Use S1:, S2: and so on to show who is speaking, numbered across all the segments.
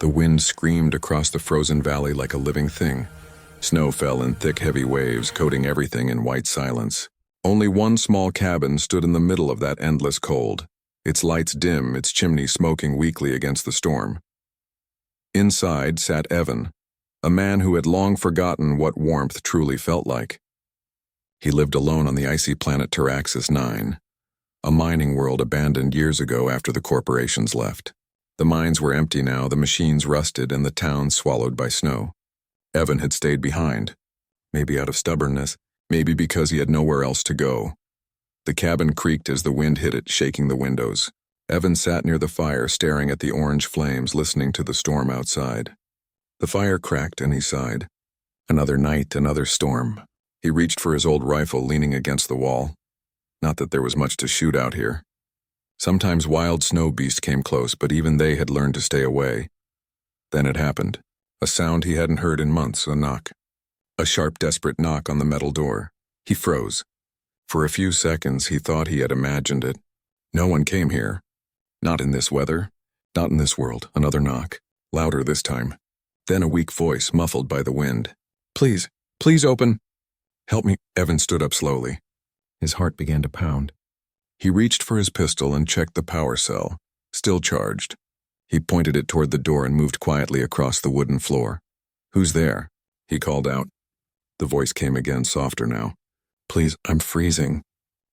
S1: The wind screamed across the frozen valley like a living thing. Snow fell in thick, heavy waves, coating everything in white silence. Only one small cabin stood in the middle of that endless cold, its lights dim, its chimney smoking weakly against the storm. Inside sat Evan, a man who had long forgotten what warmth truly felt like. He lived alone on the icy planet Taraxis 9, a mining world abandoned years ago after the corporations left. The mines were empty now, the machines rusted, and the town swallowed by snow. Evan had stayed behind, maybe out of stubbornness, maybe because he had nowhere else to go. The cabin creaked as the wind hit it, shaking the windows. Evan sat near the fire, staring at the orange flames, listening to the storm outside. The fire cracked and he sighed. Another night, another storm. He reached for his old rifle, leaning against the wall. Not that there was much to shoot out here. Sometimes wild snow beasts came close, but even they had learned to stay away. Then it happened. A sound he hadn't heard in months, a knock. A sharp, desperate knock on the metal door. He froze. For a few seconds, he thought he had imagined it. No one came here. Not in this weather. Not in this world. Another knock. Louder this time. Then a weak voice, muffled by the wind. "Please, please open." "Help me." Evan stood up slowly. His heart began to pound. He reached for his pistol and checked the power cell, still charged. He pointed it toward the door and moved quietly across the wooden floor. "Who's there?" he called out. The voice came again, softer now. "Please, I'm freezing.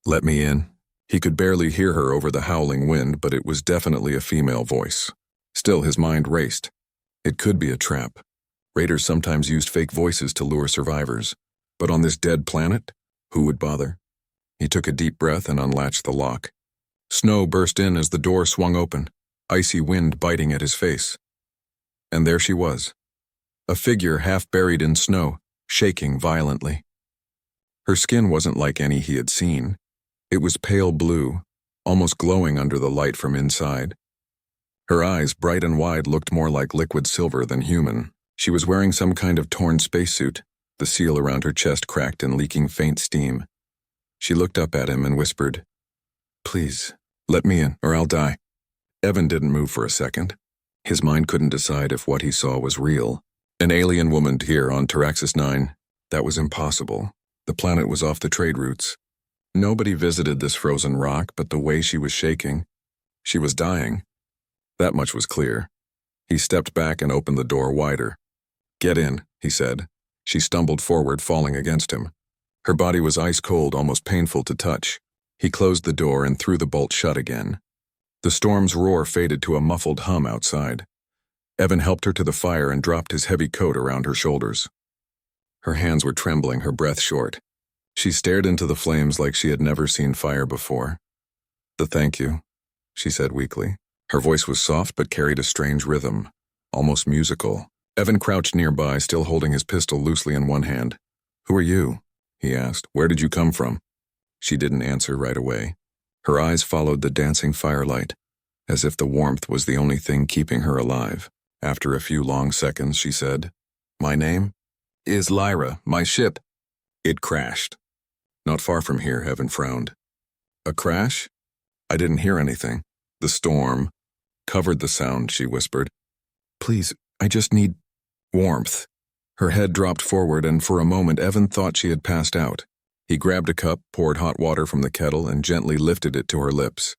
S1: Let me in." He could barely hear her over the howling wind, but it was definitely a female voice. Still, his mind raced. It could be a trap. Raiders sometimes used fake voices to lure survivors. But on this dead planet, who would bother? He took a deep breath and unlatched the lock. Snow burst in as the door swung open, icy wind biting at his face. And there she was, a figure half buried in snow, shaking violently. Her skin wasn't like any he had seen. It was pale blue, almost glowing under the light from inside. Her eyes, bright and wide, looked more like liquid silver than human. She was wearing some kind of torn spacesuit, the seal around her chest cracked and leaking faint steam. She looked up at him and whispered, "Please, let me in, or I'll die." Evan didn't move for a second. His mind couldn't decide if what he saw was real. An alien woman here on Taraxis 9, that was impossible. The planet was off the trade routes. Nobody visited this frozen rock, but the way she was shaking, she was dying. That much was clear. He stepped back and opened the door wider. "Get in," he said. She stumbled forward, falling against him. Her body was ice cold, almost painful to touch. He closed the door and threw the bolt shut again. The storm's roar faded to a muffled hum outside. Evan helped her to the fire and dropped his heavy coat around her shoulders. Her hands were trembling, her breath short. She stared into the flames like she had never seen fire before. Thank you," she said weakly. Her voice was soft but carried a strange rhythm, almost musical. Evan crouched nearby, still holding his pistol loosely in one hand. "Who are you?" he asked. "Where did you come from?" She didn't answer right away. Her eyes followed the dancing firelight, as if the warmth was the only thing keeping her alive. After a few long seconds, she said, "My name is Lyra. My ship, it crashed. Not far from here," Evan frowned. "A crash? I didn't hear anything." The storm covered the sound, she whispered. "Please, I just need warmth." Her head dropped forward, and for a moment Evan thought she had passed out. He grabbed a cup, poured hot water from the kettle, and gently lifted it to her lips.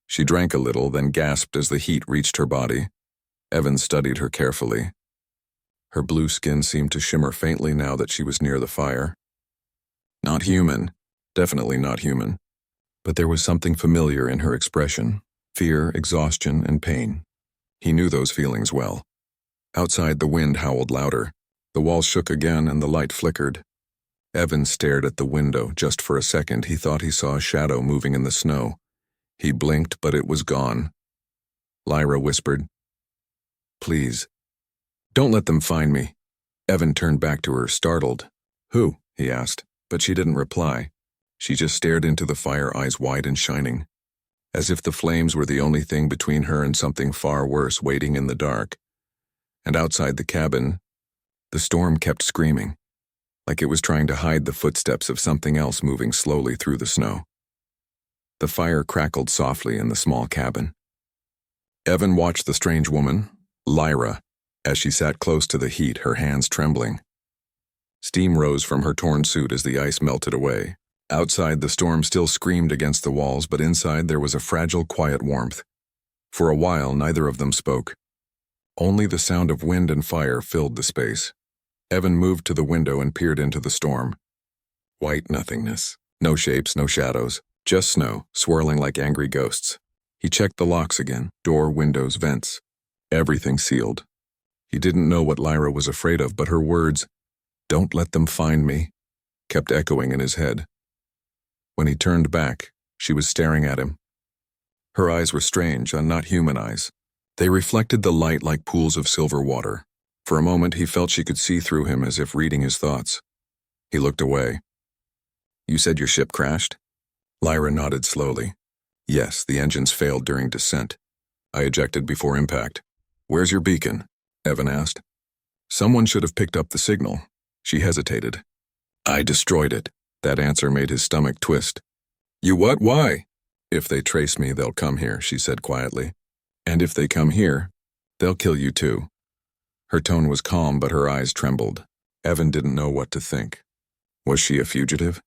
S1: She drank a little, then gasped as the heat reached her body. Evan studied her carefully. Her blue skin seemed to shimmer faintly now that she was near the fire. Not human, definitely not human. But there was something familiar in her expression, fear, exhaustion, and pain. He knew those feelings well. Outside, the wind howled louder. The wall shook again and the light flickered. Evan stared at the window. Just for a second, he thought he saw a shadow moving in the snow. He blinked, but it was gone. Lyra whispered, "Please, don't let them find me." Evan turned back to her, startled. "Who?" he asked, but she didn't reply. She just stared into the fire, eyes wide and shining, as if the flames were the only thing between her and something far worse waiting in the dark. And outside the cabin, the storm kept screaming, like it was trying to hide the footsteps of something else moving slowly through the snow. The fire crackled softly in the small cabin. Evan watched the strange woman, Lyra, As she sat close to the heat, her hands trembling. Steam rose from her torn suit as the ice melted away. Outside, the storm still screamed against the walls, but inside there was a fragile, quiet warmth. For a while, neither of them spoke. Only the sound of wind and fire filled the space. Evan moved to the window and peered into the storm. White nothingness. No shapes, no shadows. Just snow, swirling like angry ghosts. He checked the locks again. Door, windows, vents. Everything sealed. He didn't know what Lyra was afraid of, but her words, "Don't let them find me," kept echoing in his head. When he turned back, she was staring at him. Her eyes were strange, not human eyes. They reflected the light like pools of silver water. For a moment, he felt she could see through him as if reading his thoughts. He looked away. "You said your ship crashed?" Lyra nodded slowly. "Yes, the engines failed during descent. I ejected before impact." "Where's your beacon?" Evan asked. "Someone should have picked up the signal." She hesitated. "I destroyed it." That answer made his stomach twist. "You what? Why?" "If they trace me, they'll come here," she said quietly. "And if they come here, they'll kill you too." Her tone was calm, but her eyes trembled. Evan didn't know what to think. Was she a fugitive?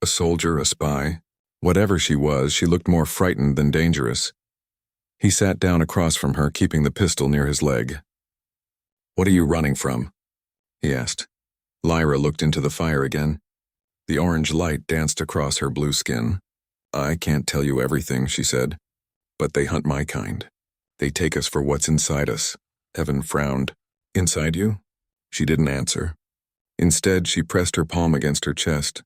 S1: A soldier, a spy? Whatever she was, she looked more frightened than dangerous. He sat down across from her, keeping the pistol near his leg. "What are you running from?" he asked. Lyra looked into the fire again. The orange light danced across her blue skin. "I can't tell you everything," she said. "But they hunt my kind. They take us for what's inside us." Evan frowned. "Inside you?" She didn't answer. Instead, she pressed her palm against her chest.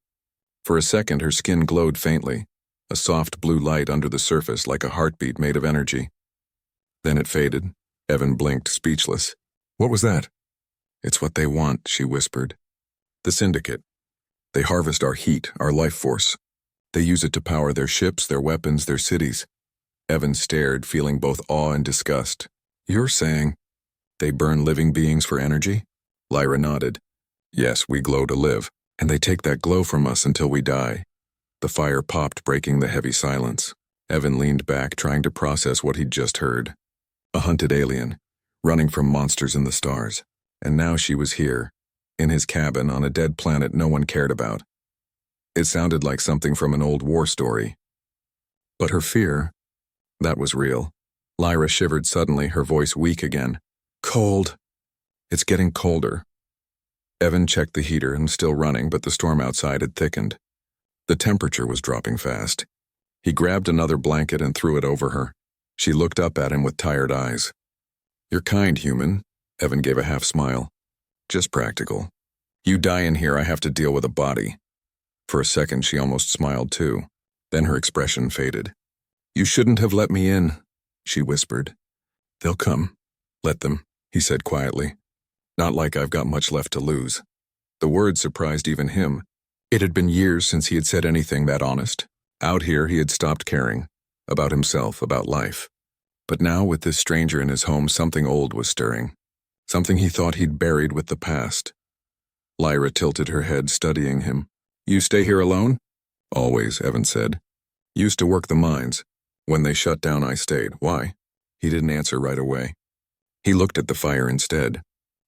S1: For a second, her skin glowed faintly, a soft blue light under the surface like a heartbeat made of energy. Then it faded. Evan blinked, speechless. "What was that?" "It's what they want," she whispered. "The Syndicate. They harvest our heat, our life force. They use it to power their ships, their weapons, their cities." Evan stared, feeling both awe and disgust. "You're saying they burn living beings for energy?" Lyra nodded. "Yes, we glow to live, and they take that glow from us until we die." The fire popped, breaking the heavy silence. Evan leaned back, trying to process what he'd just heard. A hunted alien, running from monsters in the stars. And now she was here, in his cabin on a dead planet no one cared about. It sounded like something from an old war story. But her fear, that was real. Lyra shivered suddenly, her voice weak again. "Cold. It's getting colder." Evan checked the heater and still running, but the storm outside had thickened. The temperature was dropping fast. He grabbed another blanket and threw it over her. She looked up at him with tired eyes. "You're kind, human." Evan gave a half smile. "Just practical. You die in here, I have to deal with a body." For a second, she almost smiled too. Then her expression faded. "You shouldn't have let me in," she whispered. "They'll come. Let them," he said quietly. "Not like I've got much left to lose." The words surprised even him. It had been years since he had said anything that honest. Out here, he had stopped caring. About himself, about life. But now, with this stranger in his home, something old was stirring. Something he thought he'd buried with the past. Lyra tilted her head, studying him. "You stay here alone?" "Always," Evan said. "Used to work the mines. When they shut down, I stayed. Why?" He didn't answer right away. He looked at the fire instead.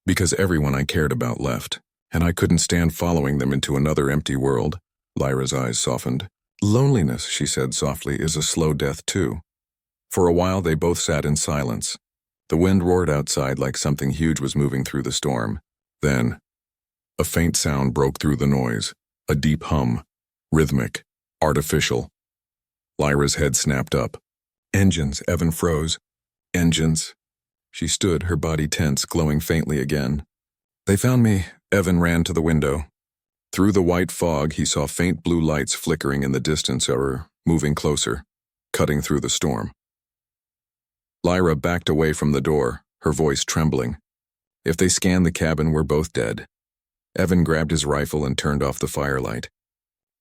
S1: "Because everyone I cared about left, and I couldn't stand following them into another empty world." Lyra's eyes softened. "Loneliness," she said softly, "is a slow death too." For a while they both sat in silence. The wind roared outside like something huge was moving through the storm. Then, a faint sound broke through the noise, a deep hum, rhythmic, artificial. Lyra's head snapped up. "Engines," Evan froze. "Engines." She stood, her body tense, glowing faintly again. "They found me." Evan ran to the window. Through the white fog, he saw faint blue lights flickering in the distance or moving closer, cutting through the storm. Lyra backed away from the door, her voice trembling. "If they scan the cabin, we're both dead." Evan grabbed his rifle and turned off the firelight.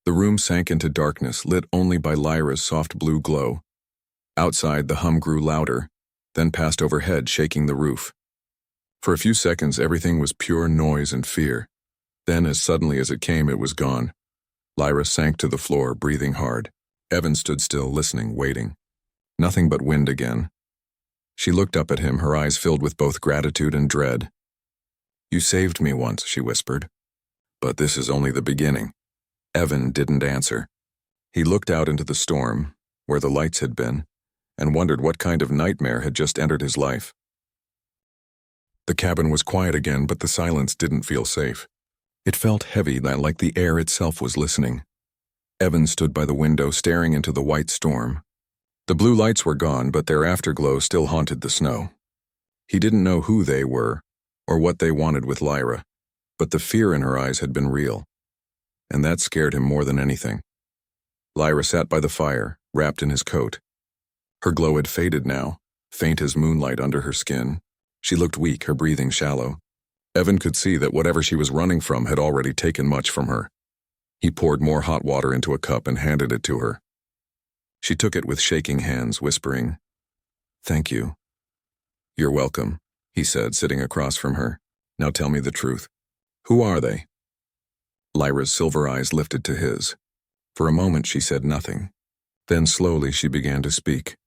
S1: The room sank into darkness, lit only by Lyra's soft blue glow. Outside, the hum grew louder, then passed overhead, shaking the roof. For a few seconds, everything was pure noise and fear. Then, as suddenly as it came, it was gone. Lyra sank to the floor, breathing hard. Evan stood still, listening, waiting. Nothing but wind again. She looked up at him, her eyes filled with both gratitude and dread. "You saved me once," she whispered. "But this is only the beginning." Evan didn't answer. He looked out into the storm, where the lights had been, and wondered what kind of nightmare had just entered his life. The cabin was quiet again, but the silence didn't feel safe. It felt heavy, like the air itself was listening. Evan stood by the window, staring into the white storm. The blue lights were gone, but their afterglow still haunted the snow. He didn't know who they were, or what they wanted with Lyra, but the fear in her eyes had been real, and that scared him more than anything. Lyra sat by the fire, wrapped in his coat. Her glow had faded now, faint as moonlight under her skin. She looked weak, her breathing shallow. Evan could see that whatever she was running from had already taken much from her. He poured more hot water into a cup and handed it to her. She took it with shaking hands, whispering, "Thank you." "You're welcome," he said, sitting across from her. "Now tell me the truth. Who are they?" Lyra's silver eyes lifted to his. For a moment she said nothing. Then slowly she began to speak.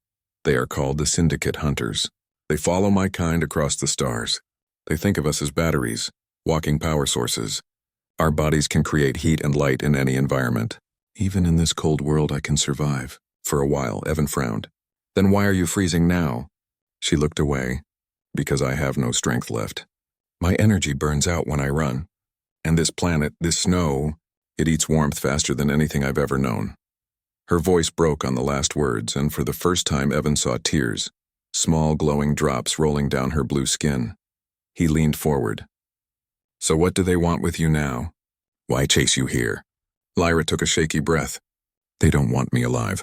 S1: "They are called the Syndicate Hunters. They follow my kind across the stars. They think of us as batteries, walking power sources. Our bodies can create heat and light in any environment. Even in this cold world I can survive." For a while, Evan frowned. "Then why are you freezing now?" She looked away. "Because I have no strength left. My energy burns out when I run. And this planet, this snow, it eats warmth faster than anything I've ever known." Her voice broke on the last words, and for the first time Evan saw tears, small glowing drops rolling down her blue skin. He leaned forward. "So what do they want with you now? Why chase you here?" Lyra took a shaky breath. "They don't want me alive.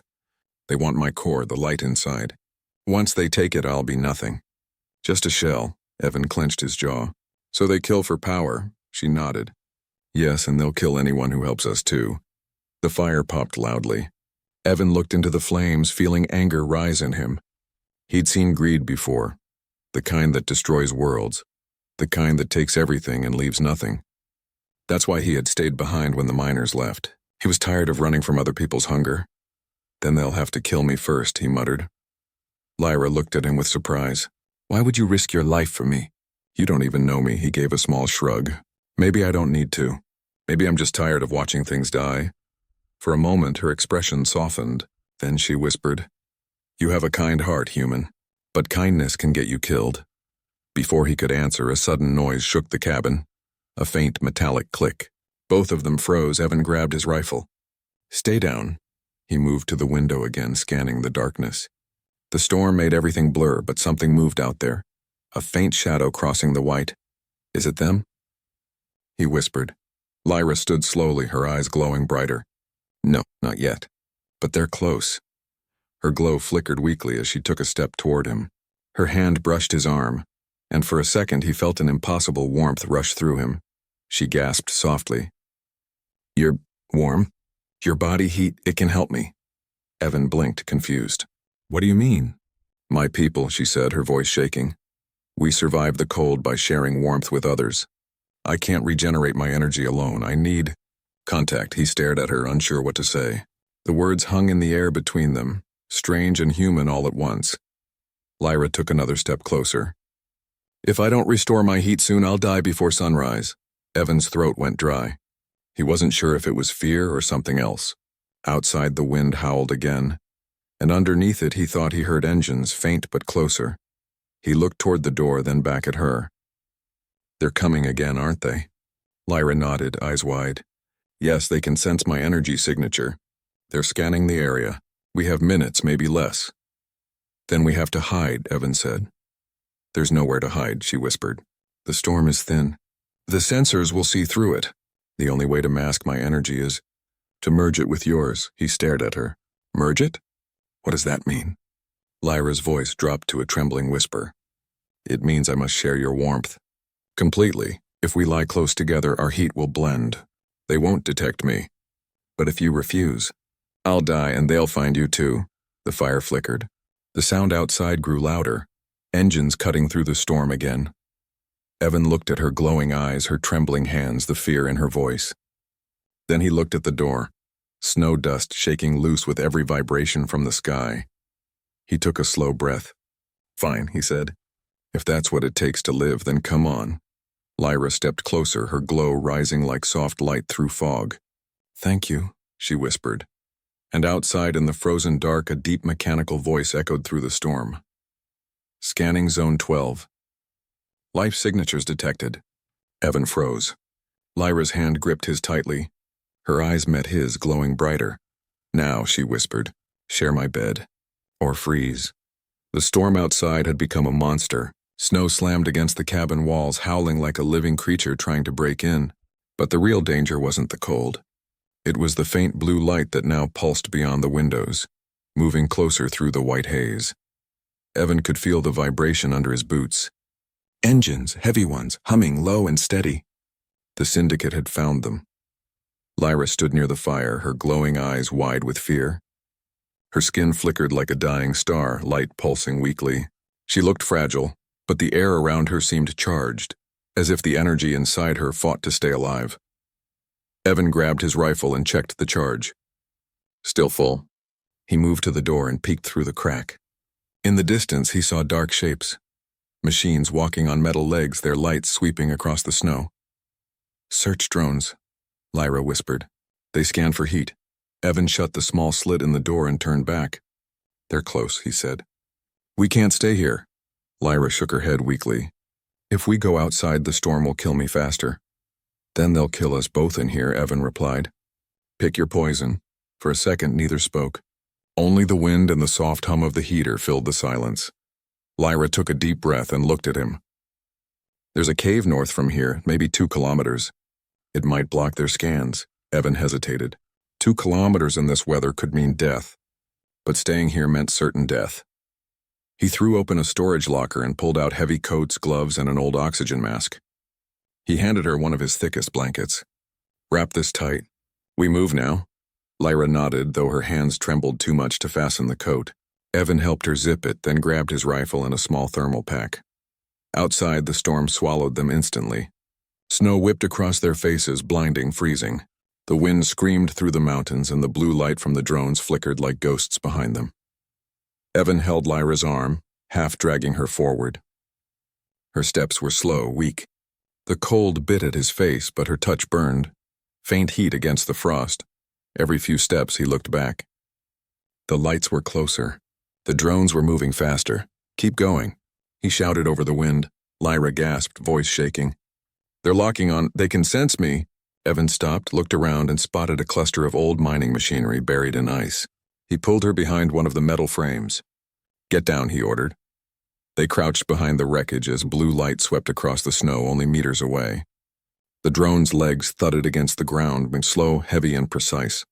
S1: They want my core, the light inside. Once they take it, I'll be nothing. Just a shell." Evan clenched his jaw. "So they kill for power?" She nodded. "Yes, and they'll kill anyone who helps us too." The fire popped loudly. Evan looked into the flames, feeling anger rise in him. He'd seen greed before, the kind that destroys worlds, the kind that takes everything and leaves nothing. That's why he had stayed behind when the miners left. He was tired of running from other people's hunger. "Then they'll have to kill me first," he muttered. Lyra looked at him with surprise. "Why would you risk your life for me?" "You don't even know me," he gave a small shrug. "Maybe I don't need to. Maybe I'm just tired of watching things die." For a moment her expression softened. Then she whispered, "You have a kind heart, human, but kindness can get you killed." Before he could answer, a sudden noise shook the cabin. A faint metallic click. Both of them froze. Evan grabbed his rifle. "Stay down." He moved to the window again, scanning the darkness. The storm made everything blur, but something moved out there. A faint shadow crossing the white. "Is it them?" he whispered. Lyra stood slowly, her eyes glowing brighter. "No, not yet. But they're close." Her glow flickered weakly as she took a step toward him. Her hand brushed his arm, and for a second he felt an impossible warmth rush through him. She gasped softly. "You're warm? Your body heat, it can help me." Evan blinked, confused. "What do you mean?" "My people," she said, her voice shaking. "We survive the cold by sharing warmth with others. I can't regenerate my energy alone. I need contact." He stared at her, unsure what to say. The words hung in the air between them, strange and human all at once. Lyra took another step closer. "If I don't restore my heat soon, I'll die before sunrise." Evan's throat went dry. He wasn't sure if it was fear or something else. Outside, the wind howled again, and underneath it he thought he heard engines, faint but closer. He looked toward the door, then back at her. "They're coming again, aren't they?" Lyra nodded, eyes wide. "Yes, they can sense my energy signature. They're scanning the area. We have minutes, maybe less." "Then we have to hide," Evan said. "There's nowhere to hide," she whispered. "The storm is thin. The sensors will see through it. The only way to mask my energy is to merge it with yours." He stared at her. "Merge it? What does that mean?" Lyra's voice dropped to a trembling whisper. "It means I must share your warmth. Completely. If we lie close together, our heat will blend. They won't detect me. But if you refuse, I'll die and they'll find you too." The fire flickered. The sound outside grew louder, engines cutting through the storm again. Evan looked at her glowing eyes, her trembling hands, the fear in her voice. Then he looked at the door, snow dust shaking loose with every vibration from the sky. He took a slow breath. Fine, he said. If that's what it takes to live, then come on. Lyra stepped closer, her glow rising like soft light through fog. Thank you, she whispered. And outside in the frozen dark, a deep mechanical voice echoed through the storm. Scanning Zone 12. Life signatures detected. Evan froze. Lyra's hand gripped his tightly. Her eyes met his, glowing brighter. Now, she whispered, share my bed. Or freeze. The storm outside had become a monster. Snow slammed against the cabin walls, howling like a living creature trying to break in. But the real danger wasn't the cold. It was the faint blue light that now pulsed beyond the windows, moving closer through the white haze. Evan could feel the vibration under his boots. Engines, heavy ones, humming low and steady. The syndicate had found them. Lyra stood near the fire, her glowing eyes wide with fear. Her skin flickered like a dying star, light pulsing weakly. She looked fragile, but the air around her seemed charged, as if the energy inside her fought to stay alive. Evan grabbed his rifle and checked the charge. Still full. He moved to the door and peeked through the crack. In the distance, he saw dark shapes. Machines walking on metal legs, their lights sweeping across the snow. Search drones, Lyra whispered. They scan for heat. Evan shut the small slit in the door and turned back. They're close, he said. We can't stay here. Lyra shook her head weakly. If we go outside, the storm will kill me faster. Then they'll kill us both in here, Evan replied. Pick your poison. For a second, neither spoke. Only the wind and the soft hum of the heater filled the silence. Lyra took a deep breath and looked at him. There's a cave north from here, maybe 2 kilometers. It might block their scans. Evan hesitated. 2 kilometers in this weather could mean death. But staying here meant certain death. He threw open a storage locker and pulled out heavy coats, gloves, and an old oxygen mask. He handed her one of his thickest blankets. Wrap this tight. We move now. Lyra nodded, though her hands trembled too much to fasten the coat. Evan helped her zip it, then grabbed his rifle and a small thermal pack. Outside, the storm swallowed them instantly. Snow whipped across their faces, blinding, freezing. The wind screamed through the mountains, and the blue light from the drones flickered like ghosts behind them. Evan held Lyra's arm, half dragging her forward. Her steps were slow, weak. The cold bit at his face, but her touch burned. Faint heat against the frost. Every few steps he looked back. The lights were closer. The drones were moving faster. Keep going, he shouted over the wind. Lyra gasped, voice shaking. They're locking on. They can sense me. Evan stopped, looked around, and spotted a cluster of old mining machinery buried in ice. He pulled her behind one of the metal frames. Get down, he ordered. They crouched behind the wreckage as blue light swept across the snow only meters away. The drone's legs thudded against the ground, being slow, heavy, and precise.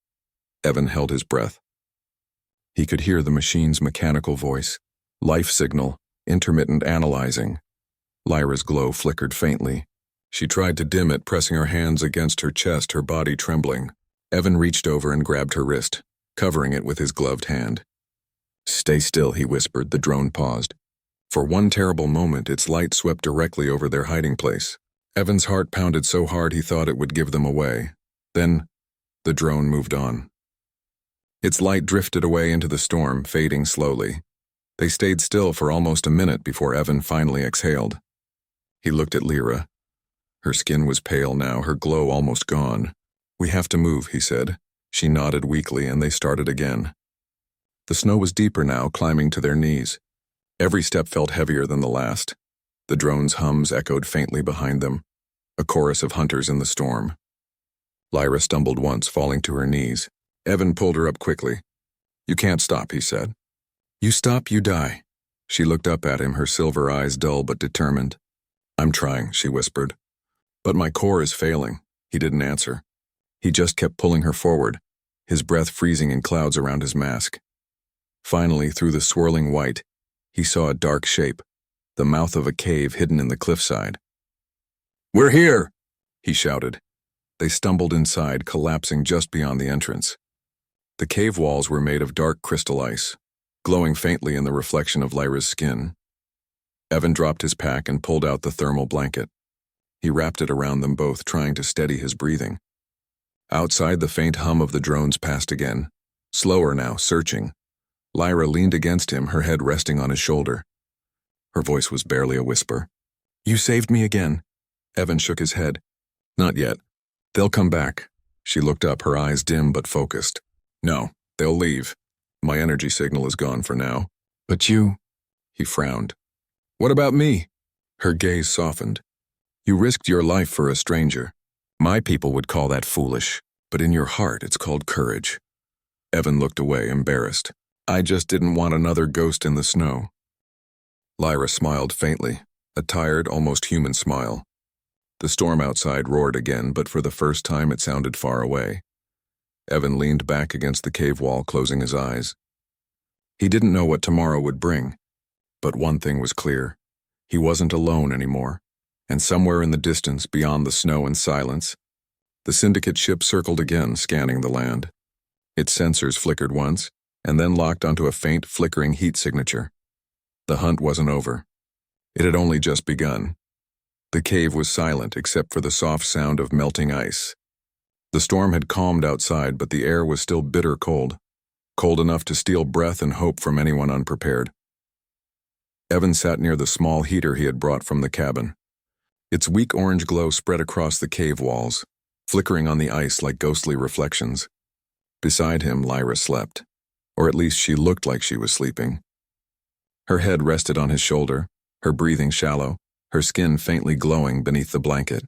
S1: Evan held his breath. He could hear the machine's mechanical voice, life signal, intermittent analyzing. Lyra's glow flickered faintly. She tried to dim it, pressing her hands against her chest, her body trembling. Evan reached over and grabbed her wrist, covering it with his gloved hand. Stay still, he whispered. The drone paused. For one terrible moment, its light swept directly over their hiding place. Evan's heart pounded so hard he thought it would give them away. Then, the drone moved on. Its light drifted away into the storm, fading slowly. They stayed still for almost a minute before Evan finally exhaled. He looked at Lyra. Her skin was pale now, her glow almost gone. We have to move, he said. She nodded weakly, and they started again. The snow was deeper now, climbing to their knees. Every step felt heavier than the last. The drone's hums echoed faintly behind them, a chorus of hunters in the storm. Lyra stumbled once, falling to her knees. Evan pulled her up quickly. You can't stop, he said. You stop, you die. She looked up at him, her silver eyes dull but determined. I'm trying, she whispered. But my core is failing. He didn't answer. He just kept pulling her forward, his breath freezing in clouds around his mask. Finally, through the swirling white, he saw a dark shape, the mouth of a cave hidden in the cliffside. We're here, he shouted. They stumbled inside, collapsing just beyond the entrance. The cave walls were made of dark crystal ice, glowing faintly in the reflection of Lyra's skin. Evan dropped his pack and pulled out the thermal blanket. He wrapped it around them both, trying to steady his breathing. Outside, the faint hum of the drones passed again, slower now, searching. Lyra leaned against him, her head resting on his shoulder. Her voice was barely a whisper. You saved me again. Evan shook his head. Not yet. They'll come back. She looked up, her eyes dim but focused. No, they'll leave. My energy signal is gone for now. But you... He frowned. What about me? Her gaze softened. You risked your life for a stranger. My people would call that foolish, but in your heart it's called courage. Evan looked away, embarrassed. I just didn't want another ghost in the snow. Lyra smiled faintly, a tired, almost human smile. The storm outside roared again, but for the first time it sounded far away. Evan leaned back against the cave wall, closing his eyes. He didn't know what tomorrow would bring, but one thing was clear. He wasn't alone anymore, and somewhere in the distance, beyond the snow and silence, the syndicate ship circled again, scanning the land. Its sensors flickered once, and then locked onto a faint, flickering heat signature. The hunt wasn't over. It had only just begun. The cave was silent except for the soft sound of melting ice. The storm had calmed outside, but the air was still bitter cold, cold enough to steal breath and hope from anyone unprepared. Evan sat near the small heater he had brought from the cabin. Its weak orange glow spread across the cave walls, flickering on the ice like ghostly reflections. Beside him, Lyra slept, or at least she looked like she was sleeping. Her head rested on his shoulder, her breathing shallow, her skin faintly glowing beneath the blanket.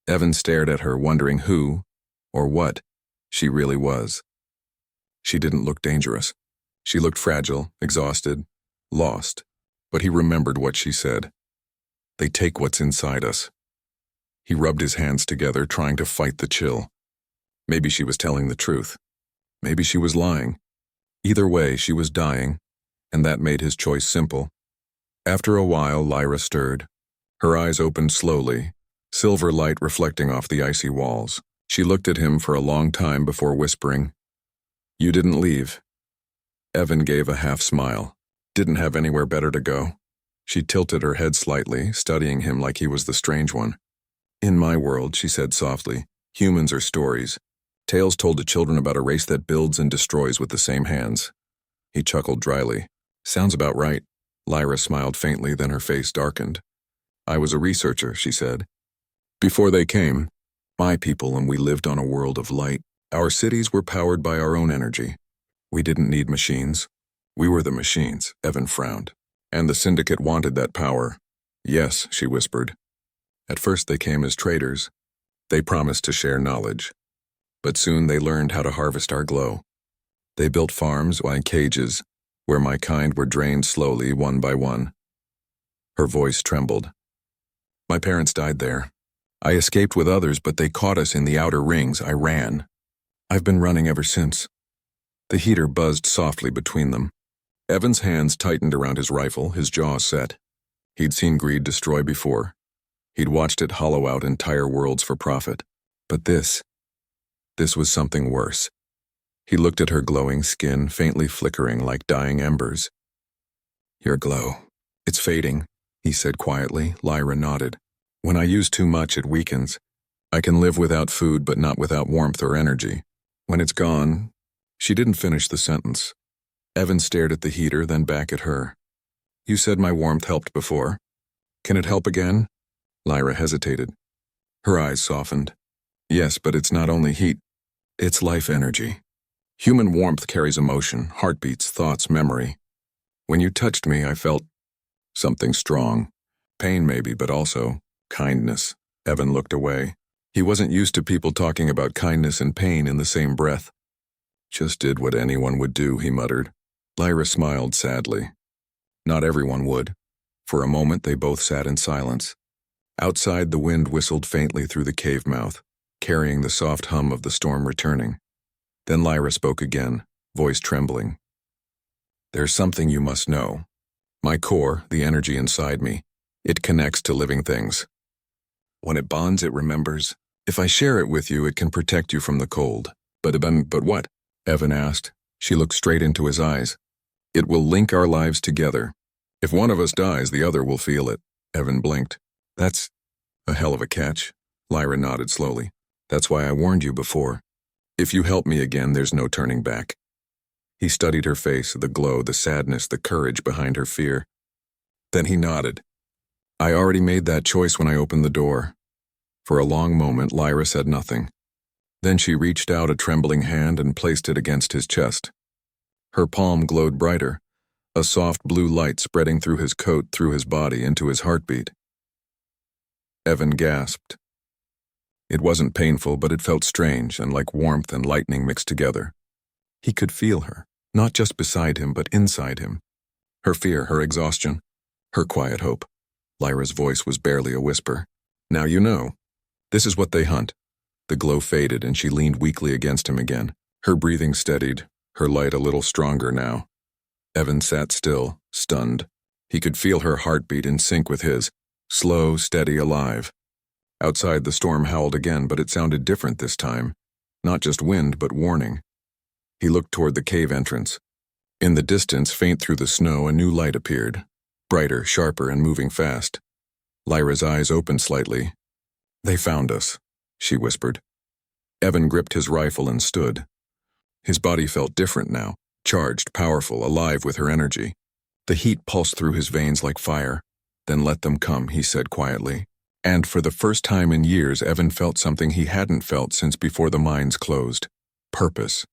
S1: Evan stared at her, wondering who, or what, she really was. She didn't look dangerous. She looked fragile, exhausted, lost, but he remembered what she said. They take what's inside us. He rubbed his hands together, trying to fight the chill. Maybe she was telling the truth. Maybe she was lying. Either way, she was dying, and that made his choice simple. After a while, Lyra stirred. Her eyes opened slowly, silver light reflecting off the icy walls. She looked at him for a long time before whispering, You didn't leave. Evan gave a half smile. Didn't have anywhere better to go. She tilted her head slightly, studying him like he was the strange one. In my world, she said softly, humans are stories. Tales told to children about a race that builds and destroys with the same hands. He chuckled dryly. Sounds about right. Lyra smiled faintly, then her face darkened. I was a researcher, she said. Before they came, my people and we lived on a world of light. Our cities were powered by our own energy. We didn't need machines. We were the machines, Evan frowned. And the syndicate wanted that power. Yes, she whispered. At first they came as traders. They promised to share knowledge. But soon they learned how to harvest our glow. They built farms and cages, where my kind were drained slowly, one by one. Her voice trembled. My parents died there. I escaped with others, but they caught us in the outer rings. I ran. I've been running ever since. The heater buzzed softly between them. Evan's hands tightened around his rifle, his jaw set. He'd seen greed destroy before. He'd watched it hollow out entire worlds for profit. But this was something worse. He looked at her glowing skin, faintly flickering like dying embers. Your glow. It's fading, he said quietly. Lyra nodded. When I use too much, it weakens. I can live without food, but not without warmth or energy. When it's gone... She didn't finish the sentence. Evan stared at the heater, then back at her. You said my warmth helped before. Can it help again? Lyra hesitated. Her eyes softened. Yes, but it's not only heat. It's life energy. Human warmth carries emotion, heartbeats, thoughts, memory. When you touched me, I felt something strong. Pain maybe, but also kindness. Evan looked away. He wasn't used to people talking about kindness and pain in the same breath. Just did what anyone would do, he muttered. Lyra smiled sadly. Not everyone would. For a moment, they both sat in silence. Outside, the wind whistled faintly through the cave mouth, carrying the soft hum of the storm returning. Then Lyra spoke again, voice trembling. There's something you must know. My core, the energy inside me, it connects to living things. When it bonds, it remembers. If I share it with you, it can protect you from the cold. But what? Evan asked. She looked straight into his eyes. It will link our lives together. If one of us dies, the other will feel it. Evan blinked. That's a hell of a catch. Lyra nodded slowly. That's why I warned you before. If you help me again, there's no turning back. He studied her face, the glow, the sadness, the courage behind her fear. Then he nodded. I already made that choice when I opened the door. For a long moment, Lyra said nothing. Then she reached out a trembling hand and placed it against his chest. Her palm glowed brighter, a soft blue light spreading through his coat, through his body, into his heartbeat. Evan gasped. It wasn't painful, but it felt strange and like warmth and lightning mixed together. He could feel her, not just beside him, but inside him. Her fear, her exhaustion, her quiet hope. Lyra's voice was barely a whisper. Now you know. This is what they hunt. The glow faded and she leaned weakly against him again. Her breathing steadied, her light a little stronger now. Evan sat still, stunned. He could feel her heartbeat in sync with his, slow, steady, alive. Outside the storm howled again, but it sounded different this time. Not just wind, but warning. He looked toward the cave entrance. In the distance, faint through the snow, a new light appeared. Brighter, sharper, and moving fast. Lyra's eyes opened slightly. They found us, she whispered. Evan gripped his rifle and stood. His body felt different now, charged, powerful, alive with her energy. The heat pulsed through his veins like fire. Then let them come, he said quietly. And for the first time in years, Evan felt something he hadn't felt since before the mines closed. Purpose.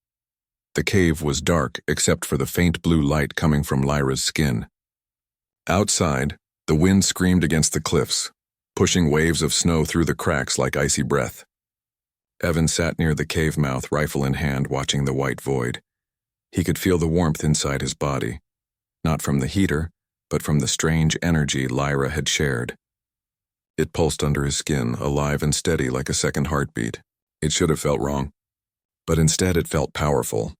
S1: The cave was dark except for the faint blue light coming from Lyra's skin. Outside, the wind screamed against the cliffs, pushing waves of snow through the cracks like icy breath. Evan sat near the cave mouth, rifle in hand, watching the white void. He could feel the warmth inside his body, not from the heater, but from the strange energy Lyra had shared. It pulsed under his skin, alive and steady like a second heartbeat. It should have felt wrong, but instead it felt powerful.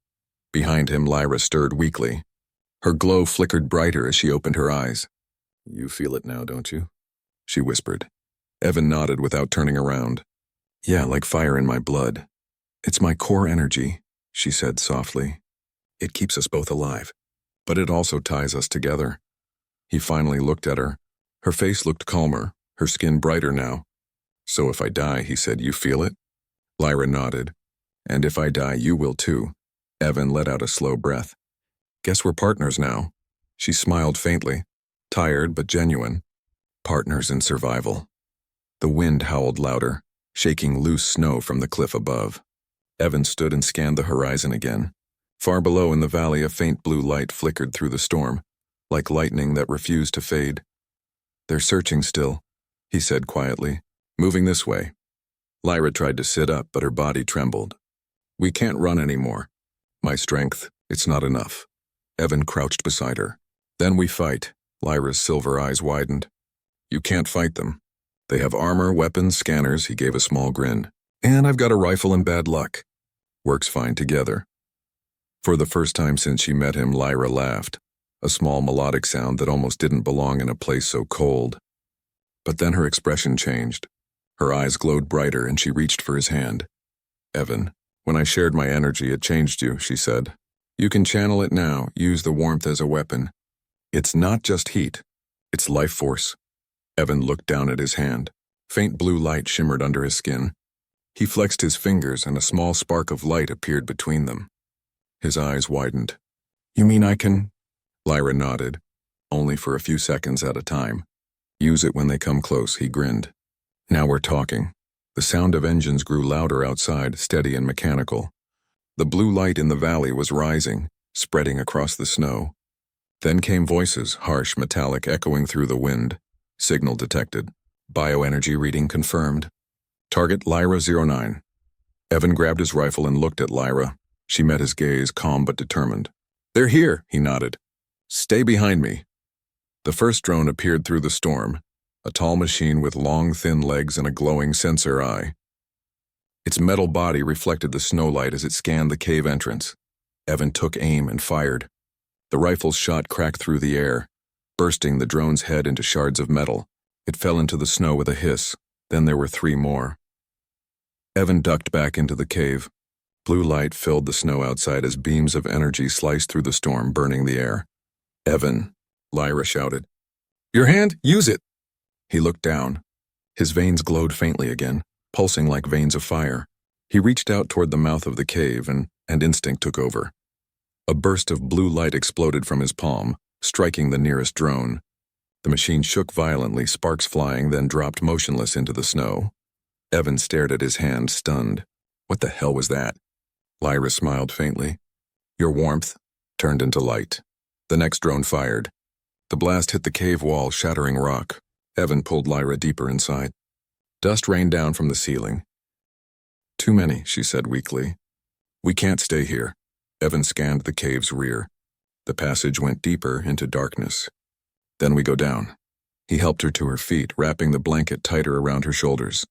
S1: Behind him, Lyra stirred weakly. Her glow flickered brighter as she opened her eyes. You feel it now, don't you? She whispered. Evan nodded without turning around. Yeah, like fire in my blood. It's my core energy, she said softly. It keeps us both alive, but it also ties us together. He finally looked at her. Her face looked calmer, her skin brighter now. So if I die, he said, you feel it? Lyra nodded. And if I die, you will too. Evan let out a slow breath. Guess we're partners now. She smiled faintly, tired but genuine. Partners in survival. The wind howled louder, shaking loose snow from the cliff above. Evan stood and scanned the horizon again. Far below in the valley, a faint blue light flickered through the storm, like lightning that refused to fade. They're searching still, he said quietly, moving this way. Lyra tried to sit up, but her body trembled. We can't run anymore. My strength, it's not enough. Evan crouched beside her. Then we fight. Lyra's silver eyes widened. You can't fight them. They have armor, weapons, scanners, he gave a small grin. And I've got a rifle and bad luck. Works fine together. For the first time since she met him, Lyra laughed, a small melodic sound that almost didn't belong in a place so cold. But then her expression changed. Her eyes glowed brighter and she reached for his hand. Evan, when I shared my energy, it changed you, she said. You can channel it now, use the warmth as a weapon. It's not just heat, it's life force. Evan looked down at his hand. Faint blue light shimmered under his skin. He flexed his fingers and a small spark of light appeared between them. His eyes widened. You mean I can? Lyra nodded, only for a few seconds at a time. Use it when they come close, he grinned. Now we're talking. The sound of engines grew louder outside, steady and mechanical. The blue light in the valley was rising, spreading across the snow. Then came voices, harsh, metallic, echoing through the wind. Signal detected. Bioenergy reading confirmed. Target Lyra 09. Evan grabbed his rifle and looked at Lyra. She met his gaze, calm but determined. They're here, he nodded. Stay behind me. The first drone appeared through the storm, a tall machine with long, thin legs and a glowing sensor eye. Its metal body reflected the snowlight as it scanned the cave entrance. Evan took aim and fired. The rifle's shot cracked through the air, bursting the drone's head into shards of metal. It fell into the snow with a hiss. Then there were 3 more. Evan ducked back into the cave. Blue light filled the snow outside as beams of energy sliced through the storm, burning the air. Evan, Lyra shouted. Your hand? Use it! He looked down. His veins glowed faintly again, pulsing like veins of fire. He reached out toward the mouth of the cave, and instinct took over. A burst of blue light exploded from his palm, striking the nearest drone. The machine shook violently, sparks flying, then dropped motionless into the snow. Evan stared at his hand, stunned. What the hell was that? Lyra smiled faintly. Your warmth turned into light. The next drone fired. The blast hit the cave wall, shattering rock. Evan pulled Lyra deeper inside. Dust rained down from the ceiling. Too many, she said weakly. We can't stay here. Evan scanned the cave's rear. The passage went deeper into darkness. Then we go down. He helped her to her feet, wrapping the blanket tighter around her shoulders.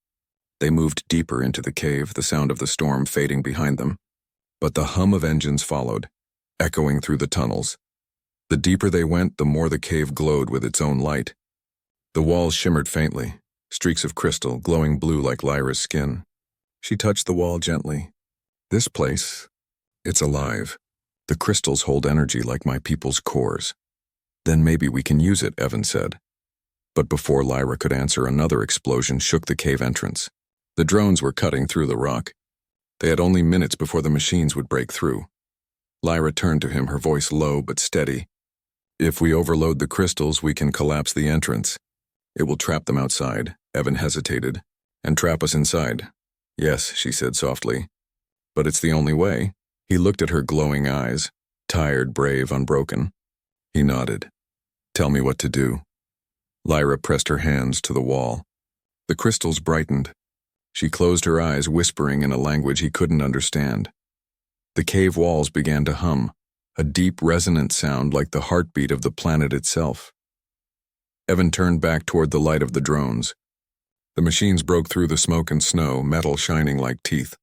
S1: They moved deeper into the cave, the sound of the storm fading behind them. But the hum of engines followed, echoing through the tunnels. The deeper they went, the more the cave glowed with its own light. The walls shimmered faintly, streaks of crystal glowing blue like Lyra's skin. She touched the wall gently. This place, it's alive. The crystals hold energy like my people's cores. Then maybe we can use it, Evan said. But before Lyra could answer, another explosion shook the cave entrance. The drones were cutting through the rock. They had only minutes before the machines would break through. Lyra turned to him, her voice low but steady. If we overload the crystals, we can collapse the entrance. It will trap them outside, Evan hesitated, and trap us inside. Yes, she said softly. But it's the only way. He looked at her glowing eyes, tired, brave, unbroken. He nodded. Tell me what to do. Lyra pressed her hands to the wall. The crystals brightened. She closed her eyes, whispering in a language he couldn't understand. The cave walls began to hum, a deep, resonant sound like the heartbeat of the planet itself. Evan turned back toward the light of the drones. The machines broke through the smoke and snow, metal shining like teeth.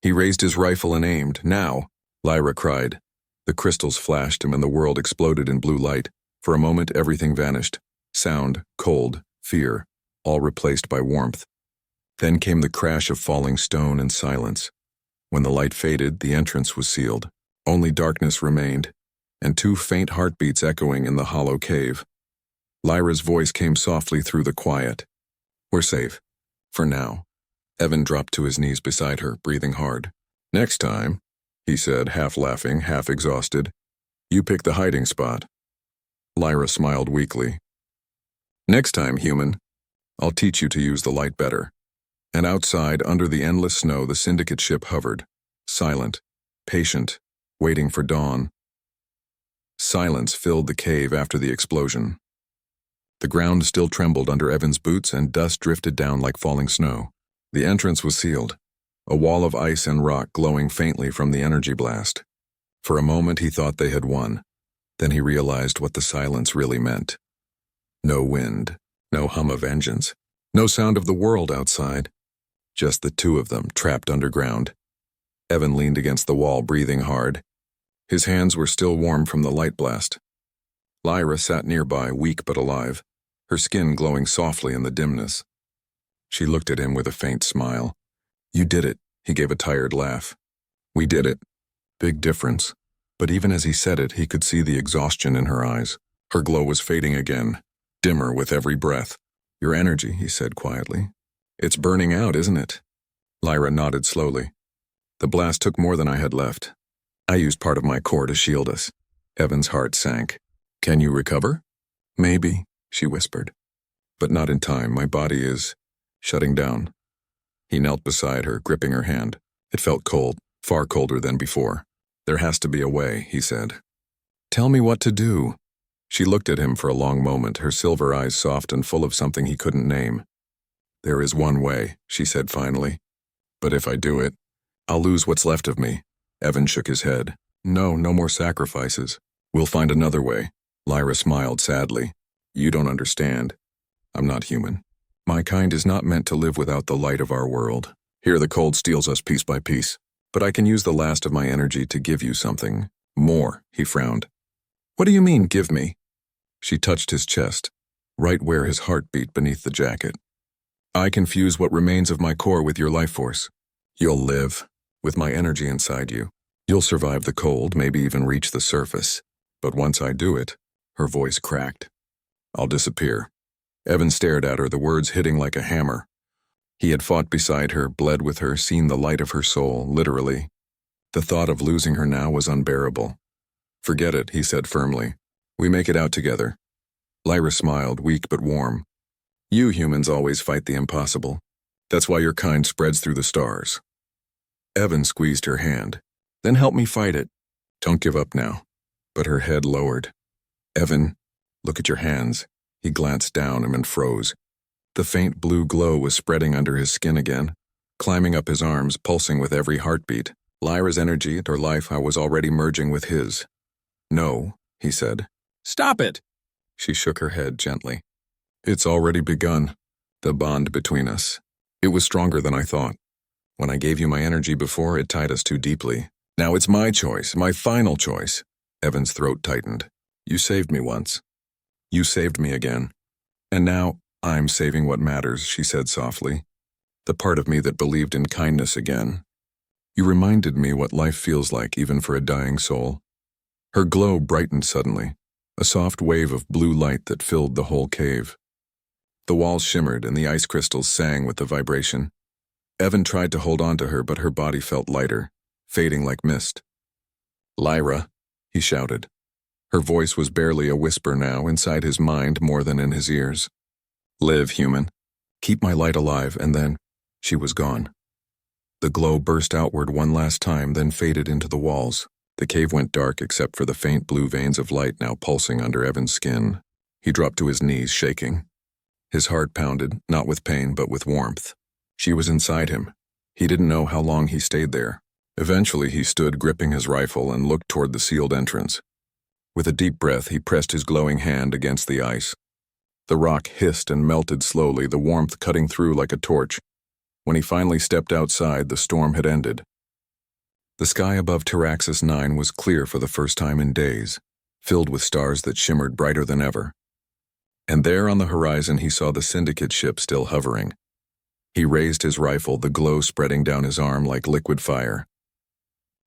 S1: He raised his rifle and aimed. Now, Lyra cried. The crystals flashed him and the world exploded in blue light. For a moment, everything vanished. Sound, cold, fear, all replaced by warmth. Then came the crash of falling stone and silence. When the light faded, the entrance was sealed. Only darkness remained, and two faint heartbeats echoing in the hollow cave. Lyra's voice came softly through the quiet. We're safe. For now. Evan dropped to his knees beside her, breathing hard. Next time, he said, half laughing, half exhausted, you pick the hiding spot. Lyra smiled weakly. Next time, human, I'll teach you to use the light better. And outside, under the endless snow, the syndicate ship hovered, silent, patient, waiting for dawn. Silence filled the cave after the explosion. The ground still trembled under Evan's boots and dust drifted down like falling snow. The entrance was sealed, a wall of ice and rock glowing faintly from the energy blast. For a moment he thought they had won. Then he realized what the silence really meant. No wind, no hum of engines, no sound of the world outside. Just the two of them, trapped underground. Evan leaned against the wall, breathing hard. His hands were still warm from the light blast. Lyra sat nearby, weak but alive, her skin glowing softly in the dimness. She looked at him with a faint smile. You did it, he gave a tired laugh. We did it. Big difference. But even as he said it, he could see the exhaustion in her eyes. Her glow was fading again, dimmer with every breath. Your energy, he said quietly. It's burning out, isn't it? Lyra nodded slowly. The blast took more than I had left. I used part of my core to shield us. Evan's heart sank. Can you recover? Maybe, she whispered. But not in time. My body is shutting down. He knelt beside her, gripping her hand. It felt cold, far colder than before. There has to be a way, he said. Tell me what to do. She looked at him for a long moment, her silver eyes soft and full of something he couldn't name. There is one way, she said finally. But if I do it, I'll lose what's left of me. Evan shook his head. No more sacrifices. We'll find another way. Lyra smiled sadly. You don't understand. I'm not human. My kind is not meant to live without the light of our world. Here the cold steals us piece by piece. But I can use the last of my energy to give you something. More, he frowned. What do you mean, give me? She touched his chest, right where his heart beat beneath the jacket. I can fuse what remains of my core with your life force. You'll live, with my energy inside you. You'll survive the cold, maybe even reach the surface. But once I do it, her voice cracked. I'll disappear. Evan stared at her, the words hitting like a hammer. He had fought beside her, bled with her, seen the light of her soul, literally. The thought of losing her now was unbearable. Forget it, he said firmly. We make it out together. Lyra smiled, weak but warm. You humans always fight the impossible. That's why your kind spreads through the stars. Evan squeezed her hand. Then help me fight it. Don't give up now. But her head lowered. Evan, look at your hands. He glanced down and froze. The faint blue glow was spreading under his skin again, climbing up his arms, pulsing with every heartbeat. Lyra's energy and her life was already merging with his. No, he said.
S2: Stop it!
S1: She shook her head gently. It's already begun, the bond between us. It was stronger than I thought. When I gave you my energy before, it tied us too deeply. Now it's my choice, my final choice. Evan's throat tightened. You saved me once. You saved me again. And now, I'm saving what matters, she said softly. The part of me that believed in kindness again. You reminded me what life feels like even for a dying soul. Her glow brightened suddenly, a soft wave of blue light that filled the whole cave. The walls shimmered and the ice crystals sang with the vibration. Evan tried to hold on to her, but her body felt lighter, fading like mist. Lyra, he shouted. Her voice was barely a whisper now, inside his mind more than in his ears. Live, human. Keep my light alive, and then she was gone. The glow burst outward one last time, then faded into the walls. The cave went dark except for the faint blue veins of light now pulsing under Evan's skin. He dropped to his knees, shaking. His heart pounded, not with pain but with warmth. She was inside him. He didn't know how long he stayed there. Eventually he stood gripping his rifle and looked toward the sealed entrance. With a deep breath, he pressed his glowing hand against the ice. The rock hissed and melted slowly, the warmth cutting through like a torch. When he finally stepped outside, the storm had ended. The sky above Taraxis 9 was clear for the first time in days, filled with stars that shimmered brighter than ever. And there on the horizon he saw the Syndicate ship still hovering. He raised his rifle, the glow spreading down his arm like liquid fire.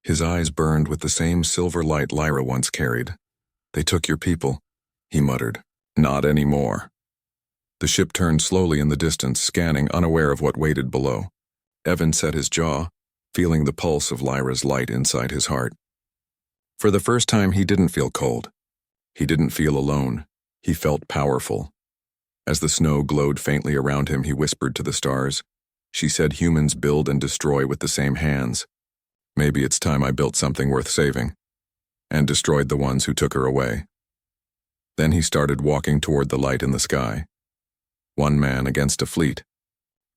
S1: His eyes burned with the same silver light Lyra once carried. They took your people, he muttered. Not anymore. The ship turned slowly in the distance, scanning, unaware of what waited below. Evan set his jaw, feeling the pulse of Lyra's light inside his heart. For the first time, he didn't feel cold. He didn't feel alone. He felt powerful. As the snow glowed faintly around him, he whispered to the stars. She said humans build and destroy with the same hands. Maybe it's time I built something worth saving. And destroyed the ones who took her away. Then he started walking toward the light in the sky. One man against a fleet,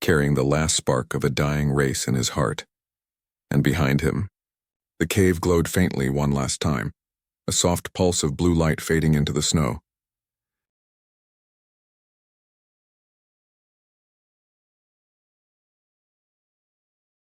S1: carrying the last spark of a dying race in his heart. And behind him, the cave glowed faintly one last time, a soft pulse of blue light fading into the snow.